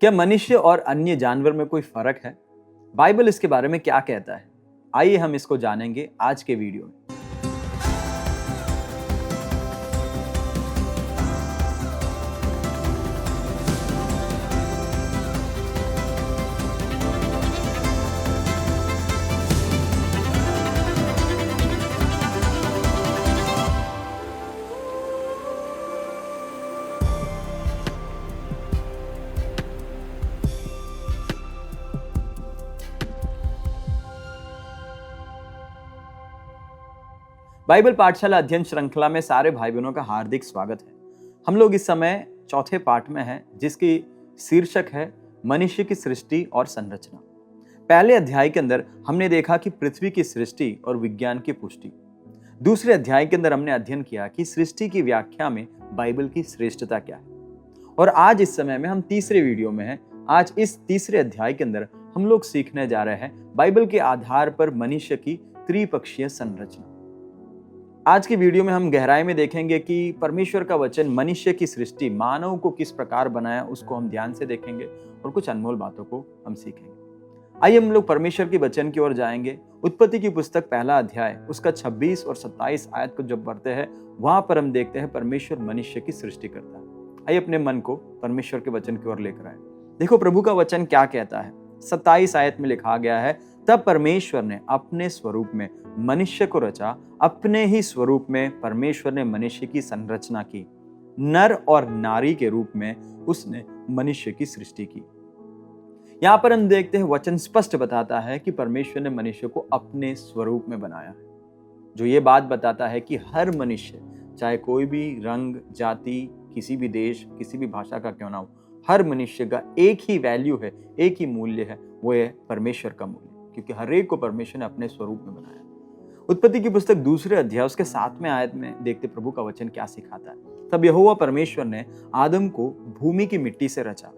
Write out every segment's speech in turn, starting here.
क्या मनुष्य और अन्य जानवर में कोई फर्क है? बाइबल इसके बारे में क्या कहता है? आइए हम इसको जानेंगे आज के वीडियो में। बाइबल पाठशाला अध्ययन श्रृंखला में सारे भाई बहनों का हार्दिक स्वागत है। हम लोग इस समय चौथे पाठ में हैं, जिसकी शीर्षक है मनुष्य की सृष्टि और संरचना। पहले अध्याय के अंदर हमने देखा कि पृथ्वी की सृष्टि और विज्ञान की पुष्टि। दूसरे अध्याय के अंदर हमने अध्ययन किया कि सृष्टि की व्याख्या में बाइबल की श्रेष्ठता क्या है। और आज इस समय में हम तीसरे वीडियो में हैं। आज इस तीसरे अध्याय के अंदर हम लोग सीखने जा रहे हैं बाइबल के आधार पर मनुष्य की त्रिपक्षीय संरचना। आज की वीडियो में हम गहराई में देखेंगे कि परमेश्वर का वचन मनुष्य की सृष्टि, मानव को किस प्रकार बनाया, उसको हम ध्यान से देखेंगे और कुछ अनमोल बातों को हम सीखेंगे। आइए हम लोग परमेश्वर के वचन की ओर जाएंगे। उत्पत्ति की पुस्तक पहला अध्याय उसका 26 और 27 आयत को जब पढ़ते हैं, वहां पर हम देखते हैं परमेश्वर मनुष्य की सृष्टि करता है। आइए अपने मन को परमेश्वर के वचन की ओर लेकर आए। देखो प्रभु का वचन क्या कहता है। 27 आयत में लिखा गया है, तब परमेश्वर ने अपने स्वरूप में मनुष्य को रचा, अपने ही स्वरूप में परमेश्वर ने मनुष्य की संरचना की, नर और नारी के रूप में उसने मनुष्य की सृष्टि की। यहां पर हम देखते हैं वचन स्पष्ट बताता है कि परमेश्वर ने मनुष्य को अपने स्वरूप में बनाया है, जो ये बात बताता है कि हर मनुष्य, चाहे कोई भी रंग, जाति, किसी भी देश, किसी भी भाषा का क्यों ना हो, हर मनुष्य का एक ही वैल्यू है, एक ही मूल्य है, वो है परमेश्वर का मूल्य, क्योंकि हर एक को परमेश्वर ने अपने स्वरूप में बनाया। उत्पत्ति की पुस्तक दूसरे अध्याय उसके 7वें आयत में देखते प्रभु का वचन क्या सिखाता है। तब यहोवा परमेश्वर ने आदम को भूमि की मिट्टी से रचा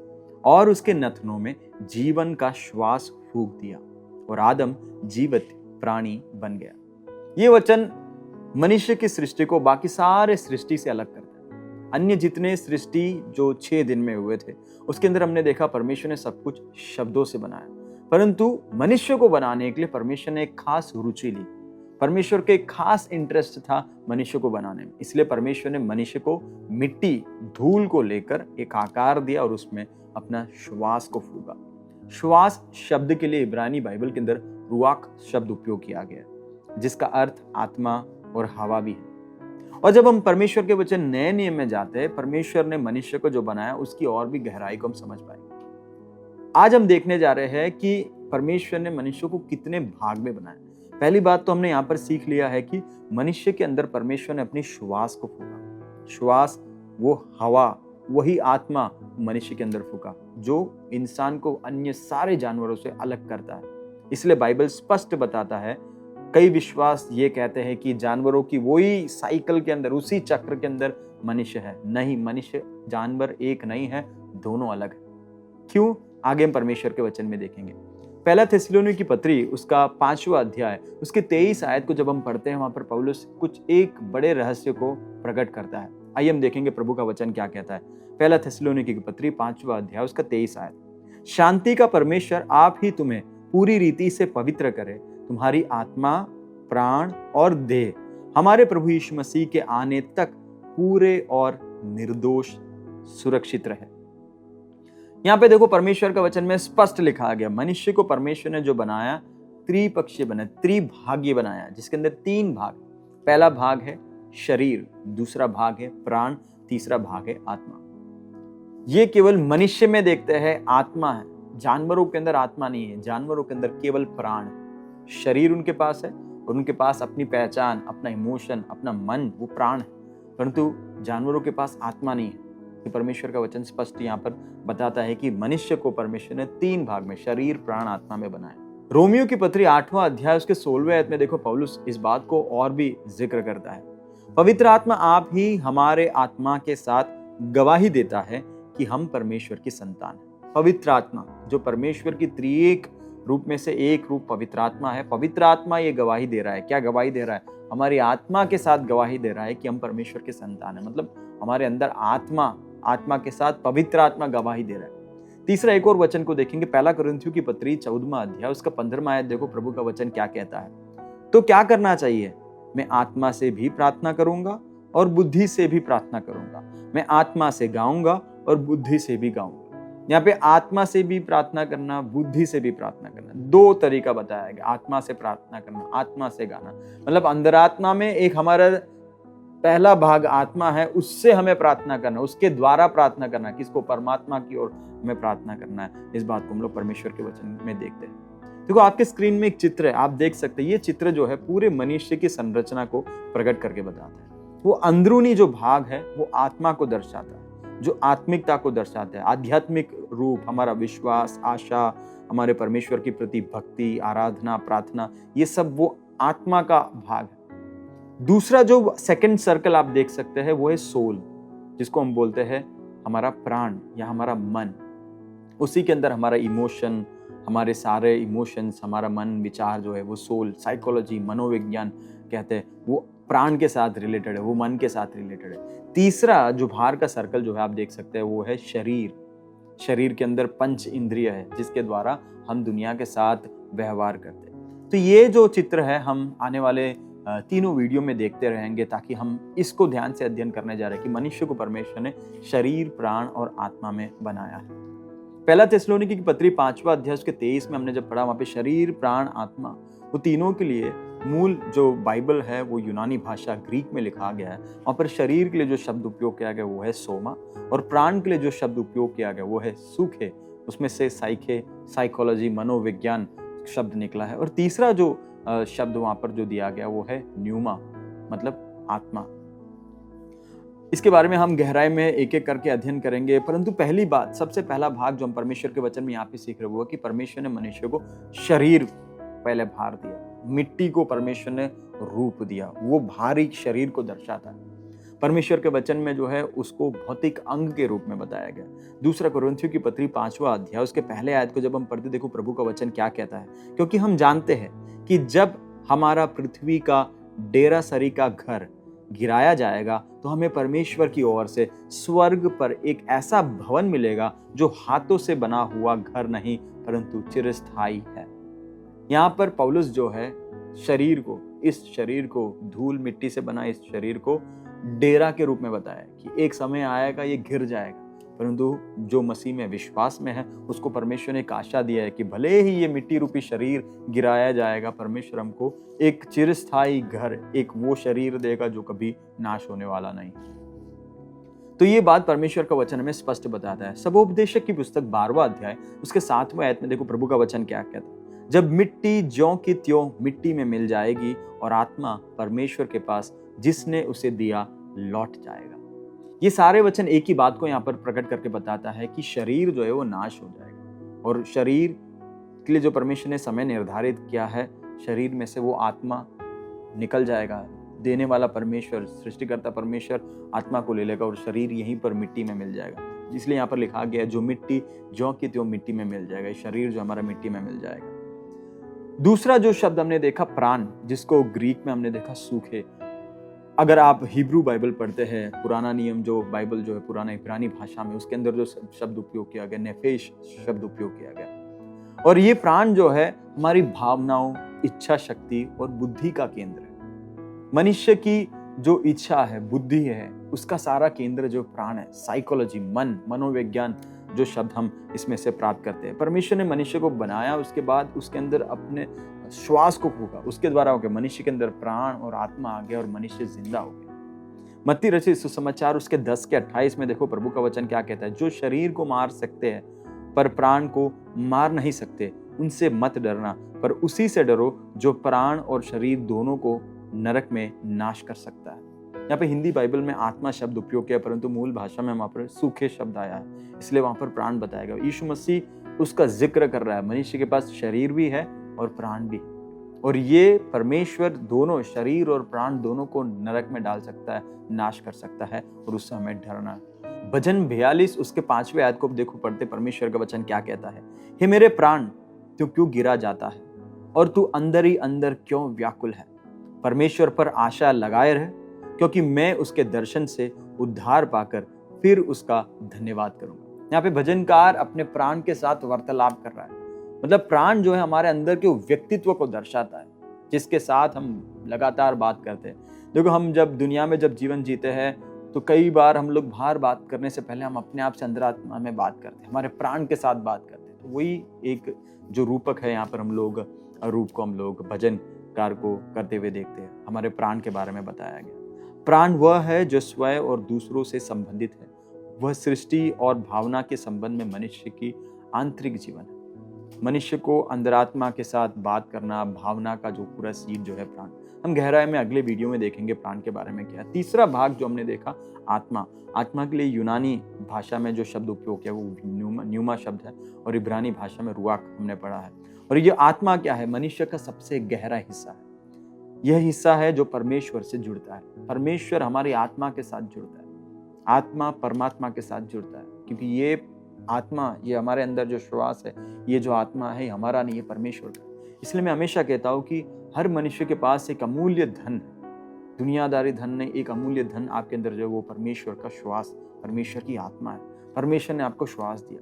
और उसके नथनों में जीवन का श्वास फूंक दिया और आदम जीवित प्राणी बन गया। ये वचन मनुष्य की सृष्टि को बाकी सारे सृष्टि से अलग करता है। अन्य जितने सृष्टि जो 6 दिन में हुए थे, उसके अंदर हमने देखा परमेश्वर ने सब कुछ शब्दों से बनाया, परंतु मनुष्य को बनाने के लिए परमेश्वर ने एक खास रुचि ली। परमेश्वर के एक खास इंटरेस्ट था मनुष्य को बनाने में, इसलिए परमेश्वर ने मनुष्य को मिट्टी, धूल को लेकर एक आकार दिया और उसमें अपना श्वास को फूंका। श्वास शब्द के लिए इब्रानी बाइबल के अंदर रुआक शब्द उपयोग किया गया, जिसका अर्थ आत्मा और हवा भी है। और जब हम परमेश्वर के वचन नए नियम में जाते हैं, परमेश्वर ने मनुष्य को जो बनाया उसकी और भी गहराई को हम समझ पाएंगे। आज हम देखने जा रहे हैं कि परमेश्वर ने मनुष्य को कितने भाग में बनाया। पहली बात तो हमने यहाँ पर सीख लिया है कि मनुष्य के अंदर परमेश्वर ने अपनी श्वास को फूंका। श्वास, वो हवा, वही आत्मा मनुष्य के अंदर फूंका, जो इंसान को अन्य सारे जानवरों से अलग करता है। इसलिए बाइबल स्पष्ट बताता है, कई विश्वास ये कहते हैं कि जानवरों की वही साइकिल के अंदर, उसी चक्र के अंदर मनुष्य है। नहीं, मनुष्य जानवर एक नहीं है, दोनों अलग है। क्यों? आगे हम परमेश्वर के वचन में देखेंगे। पहला थिस्सलुनीकी की पत्री उसका 5वां अध्याय उसके 23 आयत को जब हम पढ़ते हैं, वहां पर पौलुस कुछ एक बड़े रहस्य को प्रकट करता है। आइए हम देखेंगे प्रभु का वचन क्या कहता है। पहला थिस्सलुनीकी की पत्री 5वां अध्याय उसका 23 आयत, शांति का परमेश्वर आप ही तुम्हें पूरी रीति से पवित्र करे, तुम्हारी आत्मा, प्राण और देह हमारे प्रभु यीशु मसीह के आने तक पूरे और निर्दोष सुरक्षित रहे। यहाँ पे देखो परमेश्वर का वचन में स्पष्ट लिखा गया, मनुष्य को परमेश्वर ने जो बनाया त्रिपक्षीय बनाया, त्रिभागीय बनाया, जिसके अंदर 3 भाग। पहला भाग है शरीर, दूसरा भाग है प्राण, तीसरा भाग है आत्मा। ये केवल मनुष्य में देखते हैं आत्मा है, जानवरों के अंदर आत्मा नहीं है, जानवरों के अंदर केवल प्राण है। शरीर उनके पास है और उनके पास अपनी पहचान, अपना इमोशन, अपना मन, वो प्राण है, परंतु जानवरों के पास आत्मा नहीं है। कि परमेश्वर का वचन स्पष्ट यहाँ पर बताता है कि मनुष्य को परमेश्वर ने 3 भाग में, शरीर, प्राण, आत्मा में बनाया। रोमियो की पत्री 8वां अध्याय उसके 16वें आयत में देखो पौलुस इस बात को और भी जिक्र करता है, पवित्र आत्मा आप ही हमारे आत्मा के साथ गवाही देता है कि हम परमेश्वर की संतान है। पवित्र आत्मा जो परमेश्वर की त्रिएक रूप में से एक रूप पवित्र आत्मा है, पवित्र आत्मा ये गवाही दे रहा है। क्या गवाही दे रहा है? हमारी आत्मा के साथ गवाही दे रहा है कि हम परमेश्वर के संतान है। मतलब हमारे अंदर आत्मा के साथ पवित्र आत्मा गवाही दे रहा है। तीसरा एक और वचन को देखेंगे, पहला कुरिन्थियों की पत्री 14वां अध्याय उसका 15वां आयत। देखो प्रभु का वचन क्या कहता है। तो क्या करना चाहिए? मैं आत्मा से भी प्रार्थना करूंगा और बुद्धि से भी प्रार्थना करूंगा। मैं आत्मा से गाऊंगा और बुद्धि से भी गाऊंगा। यहाँ पे आत्मा से भी प्रार्थना करना, बुद्धि से भी प्रार्थना करना, दो तरीका बताया गया। आत्मा से प्रार्थना करना, आत्मा से गाना, मतलब अंतरात्मा में एक हमारा पहला भाग आत्मा है, उससे हमें प्रार्थना करना, उसके द्वारा प्रार्थना करना। किसको? परमात्मा की ओर हमें प्रार्थना करना है। इस बात को हम लोग परमेश्वर के वचन में देखते हैं। देखो आपके स्क्रीन में एक चित्र है, आप देख सकते हैं। ये चित्र जो है पूरे मनुष्य की संरचना को प्रकट करके बताता है। वो अंदरूनी जो भाग है वो आत्मा को दर्शाता है, जो आत्मिकता को दर्शाता है। आध्यात्मिक रूप, हमारा विश्वास, आशा, हमारे परमेश्वर के प्रति भक्ति, आराधना, प्रार्थना, ये सब वो आत्मा का भाग है। दूसरा जो सेकंड सर्कल आप देख सकते हैं वो है सोल, जिसको हम बोलते हैं हमारा प्राण या हमारा मन। उसी के अंदर हमारा इमोशन, हमारे सारे इमोशंस, हमारा मन विचार जो है वो सोल, साइकोलॉजी, मनोविज्ञान कहते हैं, वो प्राण के साथ रिलेटेड है, वो मन के साथ रिलेटेड है। तीसरा जो बाहर का सर्कल जो है आप देख सकते हैं वो है शरीर। शरीर के अंदर पंच इंद्रिय है जिसके द्वारा हम दुनिया के साथ व्यवहार करते हैं। तो ये जो चित्र है हम आने वाले तीनों वीडियो में देखते रहेंगे, ताकि हम इसको ध्यान से अध्ययन करने जा रहे हैं कि मनुष्य को परमेश्वर ने शरीर, प्राण और आत्मा में बनाया है। पहला थिस्सलुनीकी की पत्री 5वां अध्याय उसके 23 में हमने जब पढ़ा, वहां पे शरीर, प्राण, आत्मा, वो तीनों के लिए मूल जो बाइबल है वो यूनानी भाषा ग्रीक में लिखा गया है। वहां पर शरीर के लिए जो शब्द उपयोग किया गया वो है सोमा, और प्राण के लिए जो शब्द उपयोग किया गया वो है सुखे। उसमें से साइके, साइकोलॉजी, मनोविज्ञान शब्द निकला है। और तीसरा जो शब्द वहां पर जो दिया गया वो है न्यूमा, मतलब आत्मा। इसके बारे में हम गहराई में एक एक करके अध्ययन करेंगे, परंतु पहली बात, सबसे पहला भाग जो हम परमेश्वर के वचन में यहाँ पे सीख रहे वो है कि परमेश्वर ने मनुष्य को शरीर पहले भार दिया, मिट्टी को परमेश्वर ने रूप दिया, वो भारी शरीर को दर्शाता है। परमेश्वर के वचन में जो है उसको भौतिक अंग के रूप में बताया गया। दूसरा कुरिन्थियों की पत्री 5वां अध्याय उसके पहले आयत को जब हम पढ़ते, देखो प्रभु का वचन क्या कहता है। क्योंकि हम जानते हैं कि जब हमारा पृथ्वी का डेरा सरी का घर गिराया जाएगा तो हमें परमेश्वर की ओर से स्वर्ग पर एक ऐसा भवन मिलेगा जो हाथों से बना हुआ घर नहीं परंतु चिरस्थायी है। यहाँ पर पौलुस जो है शरीर को, इस शरीर को, धूल मिट्टी से बना इस शरीर को डेरा के रूप में बताया कि एक समय आएगा ये गिर जाएगा, परंतु जो मसीह में विश्वास में है उसको परमेश्वर ने एक आशा दिया है कि भले ही ये मिट्टी रूपी शरीर गिराया जाएगा, परमेश्वर हमको एक चिरस्थायी घर, एक वो शरीर देगा जो कभी नाश होने वाला नहीं। तो ये बात परमेश्वर का वचन हमें स्पष्ट बताता है। सबोपदेशक की पुस्तक 12वां अध्याय उसके 7वें आयत में देखो प्रभु का वचन क्या कहता है। जब मिट्टी ज्यों की त्यों मिट्टी में मिल जाएगी और आत्मा परमेश्वर के पास जिसने उसे दिया लौट जाएगा। ये सारे वचन एक ही बात को यहाँ पर प्रकट करके बताता है कि शरीर जो है वो नाश हो जाएगा, और शरीर के लिए जो परमेश्वर ने समय निर्धारित किया है, शरीर में से वो आत्मा निकल जाएगा। देने वाला परमेश्वर, सृष्टिकर्ता परमेश्वर आत्मा को ले लेगा और शरीर यहीं पर मिट्टी में मिल जाएगा। इसलिए यहाँ पर लिखा गया जो मिट्टी ज्यों की त्यों मिट्टी में मिल जाएगा, शरीर जो हमारा मिट्टी में मिल जाएगा। दूसरा जो शब्द हमने देखा प्राण, जिसको ग्रीक में हमने देखा सूखे। अगर आप हिब्रू बाइबल पढ़ते हैं, पुराना नियम जो बाइबल जो है पुराना इब्रानी भाषा में, उसके अंदर जो शब्द उपयोग किया गया नेफेश शब्द उपयोग किया गया। और ये प्राण जो है हमारी भावनाओं, इच्छा शक्ति और बुद्धि का केंद्र है। मनुष्य की जो इच्छा है, बुद्धि है, उसका सारा केंद्र जो प्राण है। साइकोलॉजी, मन, मनोविज्ञान जो शब्द हम इसमें से प्राप्त करते हैं। परमेश्वर ने मनुष्य को बनाया, उसके बाद उसके अंदर अपने श्वास को फूका, उसके द्वारा हो गया मनुष्य के अंदर प्राण और आत्मा आ गया और मनुष्य जिंदा हो गया। मत्ती रचित सुसमाचार उसके 10 के 28 में देखो प्रभु का वचन क्या कहता है। जो शरीर को मार सकते हैं पर प्राण को मार नहीं सकते, उनसे मत डरना, पर उसी से डरो जो प्राण और शरीर दोनों को नरक में नाश कर सकता है। यहाँ पे हिंदी बाइबल में आत्मा शब्द उपयोग किया, परंतु मूल भाषा में वहां पर सूखे शब्द आया है, इसलिए वहां पर प्राण बताया गया। यीशु मसीह उसका जिक्र कर रहा है। मनुष्य के पास शरीर भी है और प्राण भी, और ये परमेश्वर दोनों, शरीर और प्राण दोनों को नरक में डाल सकता है, नाश कर सकता है, और उससे हमें डरना है। भजन 42 उसके 5वें आयत को देखो पढ़ते, परमेश्वर का वचन क्या कहता है। हे मेरे प्राण, तू क्यों गिरा जाता है और तू अंदर ही अंदर क्यों व्याकुल है। परमेश्वर पर आशा लगाए रहे, क्योंकि मैं उसके दर्शन से उद्धार पाकर फिर उसका धन्यवाद करूंगा। यहाँ पे भजनकार अपने प्राण के साथ वार्तालाप कर रहा है। मतलब प्राण जो है हमारे अंदर के व्यक्तित्व को दर्शाता है, जिसके साथ हम लगातार बात करते हैं। देखो, हम जब दुनिया में जब जीवन जीते हैं तो कई बार हम लोग बाहर बात करने से पहले हम अपने आप से अंतरात्मा में बात करते हैं, हमारे प्राण के साथ बात करते हैं। तो वही एक जो रूपक है, यहाँ पर हम लोग रूप को हम लोग भजनकार को करते हुए देखते हैं। हमारे प्राण के बारे में बताया गया। प्राण वह है जो स्वयं और दूसरों से संबंधित है। वह सृष्टि और भावना के संबंध में मनुष्य की आंतरिक जीवन है। मनुष्य को अंतरात्मा के साथ बात करना, भावना का जो पूरा सीड जो है प्राण, हम गहराई में अगले वीडियो में देखेंगे प्राण के बारे में क्या है। तीसरा भाग जो हमने देखा, आत्मा। आत्मा के लिए यूनानी भाषा में जो शब्द उपयोग किया वो न्यूमा शब्द है, और इब्रानी भाषा में रुआक हमने पढ़ा है। और ये आत्मा क्या है? मनुष्य का सबसे गहरा हिस्सा है। यह हिस्सा है जो परमेश्वर से जुड़ता है। परमेश्वर हमारी आत्मा के साथ जुड़ता है, आत्मा परमात्मा के साथ जुड़ता है, क्योंकि ये आत्मा, ये हमारे अंदर जो श्वास है, ये जो आत्मा है, हमारा नहीं, ये परमेश्वर का। इसलिए मैं हमेशा कहता हूँ कि हर मनुष्य के पास एक अमूल्य धन है। दुनियादारी धन नहीं, एक अमूल्य धन आपके अंदर जो वो परमेश्वर का श्वास, परमेश्वर की आत्मा है। परमेश्वर ने आपको श्वास दिया।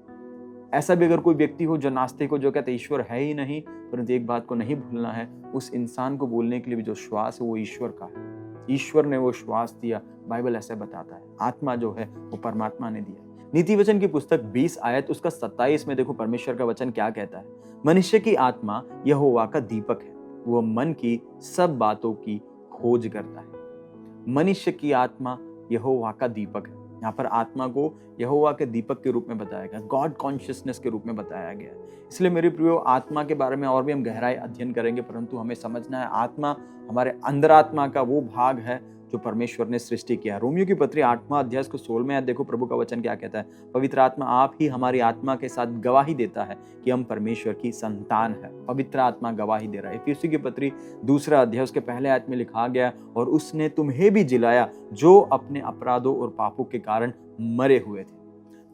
ऐसा भी अगर कोई व्यक्ति हो जो नास्तिक हो, जो कहते ईश्वर है ही नहीं, परंतु एक बात को नहीं भूलना है, उस इंसान को बोलने के लिए भी जो श्वास है वो ईश्वर का है। ईश्वर ने वो श्वास दिया, बाइबल ऐसे बताता है। आत्मा जो है वो परमात्मा ने दिया। नीति वचन की पुस्तक 20 आयत उसका 27 में देखो परमेश्वर का वचन क्या कहता है। मनुष्य की आत्मा यहोवा का दीपक है, वो मन की सब बातों की खोज करता है। मनुष्य की आत्मा यहोवा का दीपक है। यहाँ पर आत्मा को यहोवा के दीपक के रूप में बताया गया, गॉड कॉन्शियसनेस के रूप में बताया गया। इसलिए मेरे प्रियो, आत्मा के बारे में और भी हम गहराई अध्ययन करेंगे, परंतु हमें समझना है आत्मा हमारे अंतरात्मा का वो भाग है जो परमेश्वर ने सृष्टि किया। रोमियो की पत्री 8वां अध्याय को 16वें अध्याय देखो प्रभु का वचन क्या कहता है। पवित्र आत्मा आप ही हमारी आत्मा के साथ गवाही देता है कि हम परमेश्वर की संतान है। पवित्र आत्मा गवाही दे रहा है। इफिसियों की पत्री 2 अध्याय उसके पहले आयत में लिखा गया, और उसने तुम्हें भी जिलाया जो अपने अपराधों और पापों के कारण मरे हुए थे।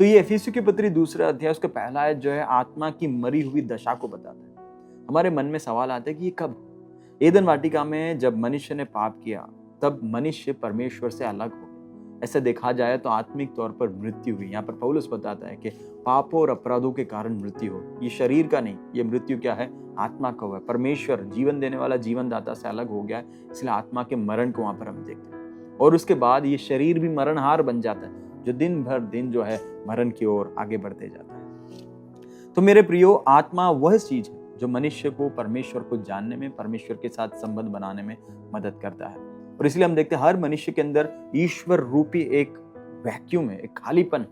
तो ये इफिसियों की पत्री 2 अध्याय उसका पहला आयत जो है आत्मा की मरी हुई दशा को बताता है। हमारे मन में सवाल आता है कि ये कब? एदन वाटिका में जब मनुष्य ने पाप किया तब मनुष्य परमेश्वर से अलग हो गया। ऐसे देखा जाए तो आत्मिक तौर पर मृत्यु हुई। यहाँ पर पौलुस बताता है कि पापों और अपराधों के कारण मृत्यु हो। ये शरीर का नहीं, ये मृत्यु क्या है? आत्मा का हुआ है। परमेश्वर जीवन देने वाला जीवन दाता से अलग हो गया है, इसलिए आत्मा के मरण को वहां पर हम देखते हैं। और उसके बाद ये शरीर भी मरणहार बन जाता है, जो दिन भर दिन जो है मरण की ओर आगे बढ़ते जाता है। तो मेरे प्रियो, आत्मा वह चीज है जो मनुष्य को परमेश्वर को जानने में, परमेश्वर के साथ संबंध बनाने में मदद करता है। और इसलिए हम देखते हैं हर मनुष्य के अंदर ईश्वर रूपी एक वैक्यूम है, एक खालीपन।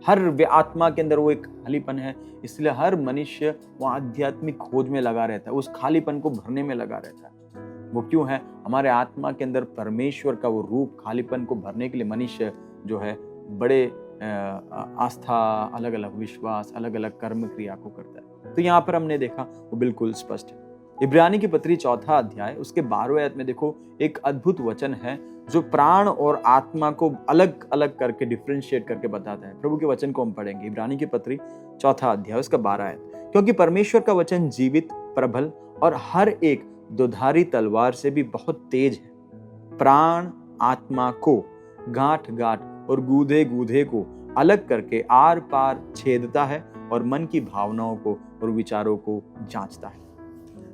हर आत्मा के अंदर वो एक खालीपन है। इसलिए हर मनुष्य वो आध्यात्मिक खोज में लगा रहता है, उस खालीपन को भरने में लगा रहता है। वो क्यों है? हमारे आत्मा के अंदर परमेश्वर का वो रूप, खालीपन को भरने के लिए मनुष्य जो है बड़े आस्था, अलग अलग विश्वास, अलग अलग कर्म क्रिया को करता है। तो यहाँ पर हमने देखा वो बिल्कुल स्पष्ट है। इब्रानी की पत्री 4 अध्याय उसके 12वें आयत में देखो एक अद्भुत वचन है जो प्राण और आत्मा को अलग अलग करके डिफरेंशिएट करके बताता है। प्रभु के वचन को हम पढ़ेंगे। इब्रानी की पत्री 4 अध्याय उसका 12 आयत, क्योंकि परमेश्वर का वचन जीवित, प्रबल और हर एक दोधारी तलवार से भी बहुत तेज है, प्राण आत्मा को गांठ गांठ और गूदे गूदे को अलग करके आर पार छेदता है और मन की भावनाओं को और विचारों को जांचता है।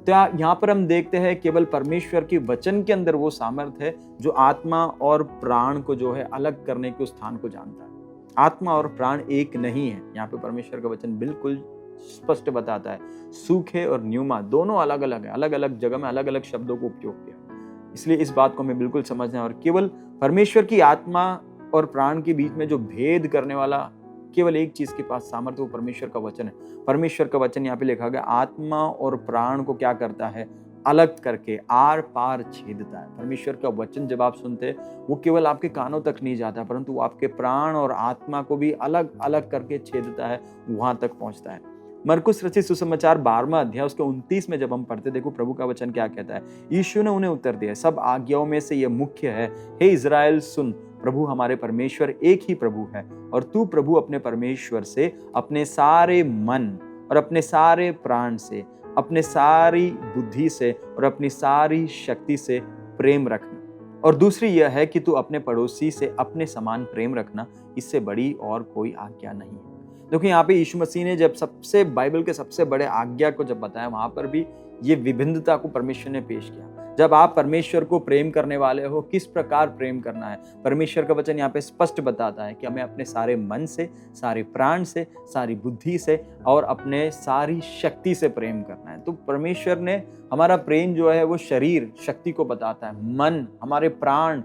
तो यहाँ पर हम देखते हैं केवल परमेश्वर के वचन के अंदर वो सामर्थ्य है जो आत्मा और प्राण को जो है अलग करने के स्थान को जानता है। आत्मा और प्राण एक नहीं है। यहाँ पे परमेश्वर का वचन बिल्कुल स्पष्ट बताता है। सूखे और न्यूमा दोनों अलग अलग है, अलग अलग जगह में अलग अलग शब्दों को उपयोग किया। इसलिए इस बात को हमें बिल्कुल समझना है। और केवल परमेश्वर की आत्मा और प्राण के बीच में जो भेद करने वाला केवल एक चीज के पास सामर्थ्य, वो परमेश्वर का वचन है। परमेश्वर का वचन यहाँ पे लिखा गया आत्मा और प्राण को क्या करता है? अलग करके आर पार छेदता है। परमेश्वर का वचन जब आप सुनते हैं वो केवल आपके कानों तक नहीं जाता, परंतु वो आपके प्राण और आत्मा को भी अलग अलग करके छेदता है, वहां तक पहुंचता है। मरकुस रचित सुसमाचार 12वां अध्याय उसके 29 में जब हम पढ़ते, देखो प्रभु का वचन क्या कहता है। यीशु ने उन्हें उत्तर दिया, सब आज्ञाओं में से यह मुख्य है, हे इज़राइल सुन, प्रभु हमारे परमेश्वर एक ही प्रभु है, और तू प्रभु अपने परमेश्वर से अपने सारे मन और अपने सारे प्राण से, अपने सारी बुद्धि से और अपनी सारी शक्ति से प्रेम रखना। और दूसरी यह है कि तू अपने पड़ोसी से अपने समान प्रेम रखना, इससे बड़ी और कोई आज्ञा नहीं है। देखो यहाँ पे यीशु मसीह ने जब सबसे बाइबल के सबसे बड़े आज्ञा को जब बताया, वहां पर भी ये विभिन्नता को परमेश्वर ने पेश किया। जब आप परमेश्वर को प्रेम करने वाले हो, किस प्रकार प्रेम करना है, परमेश्वर का वचन यहाँ पे स्पष्ट बताता है कि हमें अपने सारे मन से, सारे प्राण से, सारी बुद्धि से और अपने सारी शक्ति से प्रेम करना है। तो परमेश्वर ने हमारा प्रेम जो है वो शरीर शक्ति को बताता है, मन, हमारे प्राण,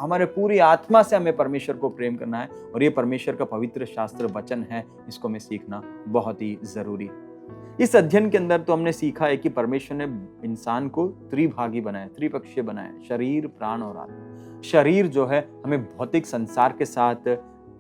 हमारे पूरी आत्मा से हमें परमेश्वर को प्रेम करना है। और ये परमेश्वर का पवित्र शास्त्र वचन है, इसको हमें सीखना बहुत ही जरूरी है। इस अध्ययन के अंदर तो हमने सीखा है कि परमेश्वर ने इंसान को त्रिभागी बनाया, त्रिपक्षीय बनाया, शरीर, प्राण और आत्मा। शरीर जो है हमें भौतिक संसार के साथ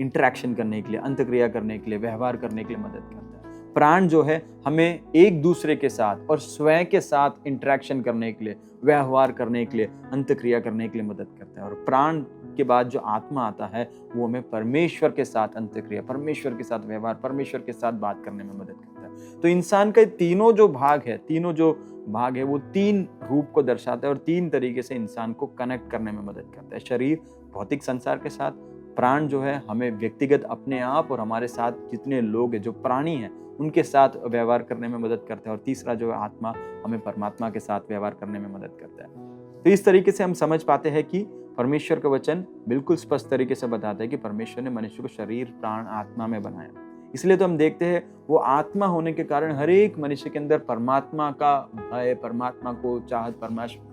इंटरेक्शन करने के लिए, अंतक्रिया करने के लिए, व्यवहार करने के लिए मदद करता है। प्राण जो है हमें एक दूसरे के साथ और स्वयं के साथ इंटरेक्शन करने के लिए, व्यवहार करने के लिए, अंतक्रिया करने के लिए मदद करता है। और प्राण के बाद जो आत्मा आता है वो हमें परमेश्वर के साथ अंतक्रिया, परमेश्वर के साथ व्यवहार, परमेश्वर के साथ बात करने में मदद करता है। तो इंसान का तीनों जो भाग है वो तीन रूप को दर्शाता है और तीन तरीके से इंसान को कनेक्ट करने में मदद करता है। शरीर भौतिक संसार के साथ, प्राण जो है हमें व्यक्तिगत अपने आप और हमारे साथ जितने लोग हैं, जो प्राणी हैं, उनके साथ व्यवहार करने में मदद करता है। और तीसरा जो है आत्मा, हमें परमात्मा के साथ व्यवहार करने में मदद करता है। तो इस तरीके से हम समझ पाते हैं कि परमेश्वर का वचन बिल्कुल स्पष्ट तरीके से बताता है कि परमेश्वर ने मनुष्य को शरीर, प्राण, आत्मा में बनाया। इसलिए तो हम देखते हैं वो आत्मा होने के कारण हर एक मनुष्य के अंदर परमात्मा का भय, परमात्मा को चाहत,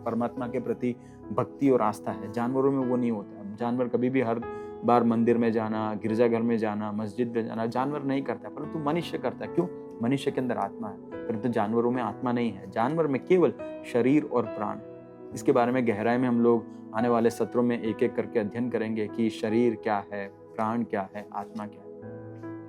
परमात्मा के प्रति भक्ति और आस्था है। जानवरों में वो नहीं होता है। जानवर कभी भी हर बार मंदिर में जाना, गिरजाघर में जाना, मस्जिद में जाना जानवर नहीं करता, परंतु मनुष्य करता है। क्यों? मनुष्य के अंदर आत्मा है, परंतु जानवरों में आत्मा नहीं है। जानवर में केवल शरीर और प्राण है। इसके बारे में गहराई में हम लोग आने वाले सत्रों में एक एक करके अध्ययन करेंगे कि शरीर क्या है, प्राण क्या है, आत्मा क्या है।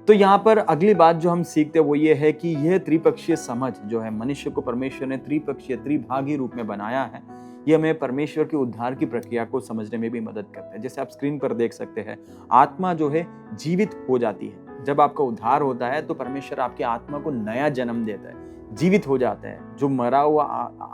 तो यहाँ पर अगली बात जो हम सीखते हैं वो ये है कि यह त्रिपक्षीय समझ जो है, मनुष्य को परमेश्वर ने त्रिपक्षीय, त्रिभागी रूप में बनाया है, ये हमें परमेश्वर के उद्धार की प्रक्रिया को समझने में भी मदद करता है। जैसे आप स्क्रीन पर देख सकते हैं, आत्मा जो है जीवित हो जाती है। जब आपका उद्धार होता है तो परमेश्वर आपकी आत्मा को नया जन्म देता है, जीवित हो जाता है। जो मरा हुआ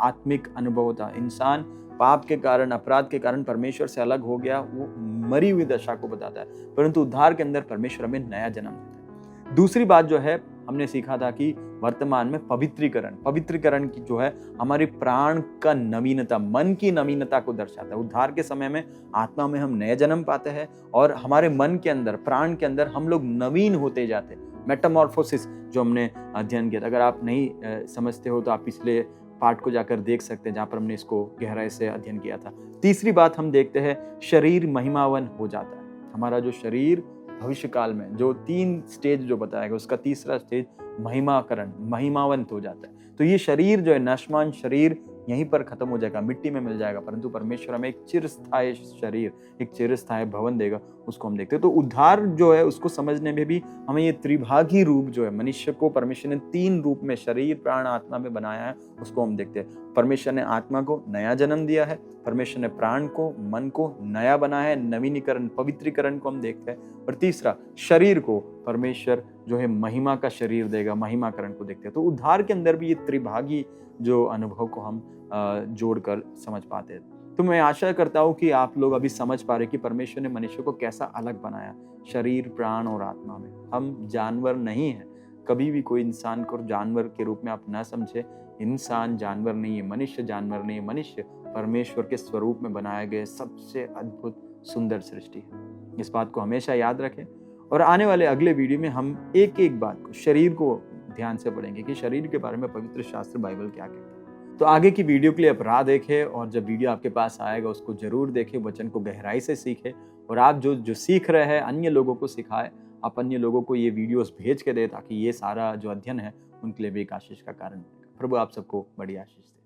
आत्मिक अनुभव होता है, इंसान पाप के कारण, अपराध के कारण परमेश्वर से अलग हो गया, वो मरी हुई दशा को बताता है, परंतु उद्धार के अंदर परमेश्वर हमें नया जन्म देता है। दूसरी बात जो है हमने सीखा था कि वर्तमान में पवित्रीकरण की जो है हमारी प्राण का नवीनता, मन की नवीनता को दर्शाता है। उद्धार के समय में आत्मा में हम नया जन्म पाते हैं और हमारे मन के अंदर, प्राण के अंदर हम लोग नवीन होते जाते हैं। मेटामॉर्फोसिस जो हमने अध्ययन किया था, अगर आप नहीं समझते हो तो आप पिछले पार्ट को जाकर देख सकते हैं जहाँ पर हमने इसको गहराई से अध्ययन किया था। तीसरी बात हम देखते हैं, शरीर महिमावन हो जाता है। हमारा जो शरीर भविष्य काल में जो 3 स्टेज जो बताएगा, उसका तीसरा स्टेज महिमावंत हो जाता है। तो ये शरीर जो है, नश्मान शरीर यहीं पर खत्म हो जाएगा, मिट्टी में मिल जाएगा, परंतु परमेश्वर हमें एक चिरस्थायी शरीर, एक चिरस्थायी भवन देगा, उसको हम देखते हैं। तो उद्धार जो है उसको समझने में भी हमें ये त्रिभागी रूप जो है, मनुष्य को परमेश्वर ने 3 रूप में शरीर, प्राण, आत्मा में बनाया है, उसको हम देखते हैं। परमेश्वर ने आत्मा को नया जन्म दिया है, परमेश्वर ने प्राण को, मन को नया बनाया है, नवीनीकरण, पवित्रीकरण को हम देखते हैं। और तीसरा, शरीर को परमेश्वर जो है महिमा का शरीर देगा, महिमाकरण को देखते हैं। तो उद्धार के अंदर भी ये त्रिभागी जो अनुभव को हम जोड़कर समझ पाते हैं। तो मैं आशा करता हूँ कि आप लोग अभी समझ पा रहे कि परमेश्वर ने मनुष्य को कैसा अलग बनाया, शरीर, प्राण और आत्मा में। हम जानवर नहीं हैं। कभी भी कोई इंसान को जानवर के रूप में आप ना समझे। इंसान जानवर नहीं है, मनुष्य जानवर नहीं है। मनुष्य परमेश्वर के स्वरूप में बनाए गए सबसे अद्भुत सुंदर सृष्टि है। इस बात को हमेशा याद रखें। और आने वाले अगले वीडियो में हम एक एक बात को, शरीर को ध्यान से पढ़ेंगे कि शरीर के बारे में पवित्र शास्त्र बाइबल क्या कहता है। तो आगे की वीडियो के लिए आप राह देखें और जब वीडियो आपके पास आएगा उसको जरूर देखें, वचन को गहराई से सीखें और आप जो सीख रहे हैं अन्य लोगों को सिखाएं। आप अन्य लोगों को ये वीडियोस भेज के दें ताकि ये सारा जो अध्ययन है उनके लिए भी एक आशीष का कारण बनेगा। प्रभु आप सबको बड़ी आशीष दे।